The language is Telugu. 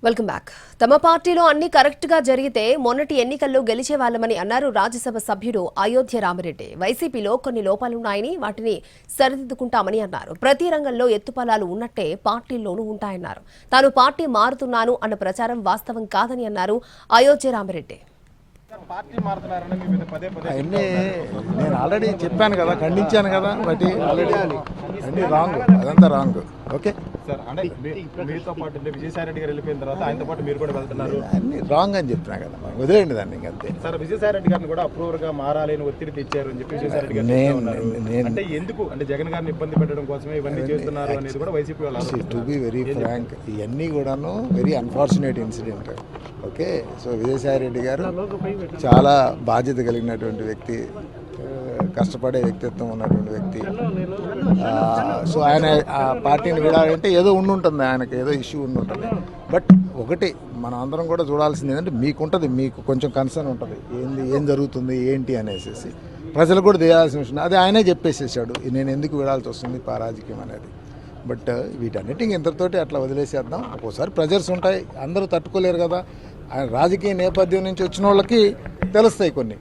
Welcome back. తమ పార్టీలో అన్ని కరెక్ట్ గా జరిగితే మొన్నటి ఎన్నికల్లో గెలిచేవాళ్లమని అన్నారు రాజ్యసభ సభ్యుడు అయోధ్య రామిరెడ్డి. వైసీపీలో కొన్ని లోపాలున్నాయని వాటిని సరిదిద్దుకుంటామని అన్నారు. ప్రతి రంగంలో ఎత్తుపలాలు ఉన్నట్టే పార్టీల్లోనూ ఉంటాయన్నారు. తాను పార్టీ మారుతున్నాను అన్న ప్రచారం వాస్తవం కాదని అన్నారు అయోధ్య రామిరెడ్డి. నేను ఆల్రెడీ చెప్పాను కదా, ఖండించాను కదా, బట్ ఆల్రెడీ అన్ని రాంగ్, అదంతా రాంగ్. ఓకే సార్, అంటే మీతో పాటు విజయసాయి రెడ్డి గారు వెళ్ళిపోయిన తర్వాత ఆయనతో పాటు మీరు కూడా వెళ్తున్నారు, అన్ని రాంగ్ అని చెప్తున్నా కదా, వదిలేండి దాన్ని ఇంకంతే. సార్ విజయసాయి రెడ్డి గారిని కూడా అప్రూవర్ గా మారాలి అని ఒత్తిడి తెచ్చారు అని చెప్పి విజయసాయి రెడ్డి గారు అంటే ఎందుకు అంటే జగన్ గారిని ఇబ్బంది పెట్టడం కోసమే ఇవన్నీ చేస్తున్నారు అనేది కూడా వైసీపీ వాళ్ళు. టు బి వెరీ ఫ్రాంక్, ఇవన్నీ కూడాను very unfortunate incident. Okay, so Vijayasai Reddy గారు చాలా బాధ్యత కలిగినటువంటి వ్యక్తి, కష్టపడే వ్యక్తిత్వం ఉన్నటువంటి వ్యక్తి. సో ఆయన ఆ పార్టీని విడాలంటే ఏదో ఉండుంటుంది, ఆయనకు ఏదో ఇష్యూ ఉండుంటుంది. బట్ ఒకటి మనం అందరం కూడా చూడాల్సింది ఏంటంటే, మీకుంటుంది, మీకు కొంచెం కన్సర్న్ ఉంటుంది ఏం జరుగుతుంది ఏంటి అనేసి ప్రజలు కూడా తెలియాల్సిన విషయం. అది ఆయనే చెప్పేసేసాడు, నేను ఎందుకు విడాల్సి వస్తుంది రాజకీయం అనేది. బట్ వీటన్నిటికి ఇంతతోటి అట్లా వదిలేసేద్దాం. ఒక్కోసారి ప్రెజర్స్ ఉంటాయి, అందరూ తట్టుకోలేరు కదా. ఆయన రాజకీయ నేపథ్యం నుంచి వచ్చిన వాళ్ళకి తెలుస్తాయి కొన్ని.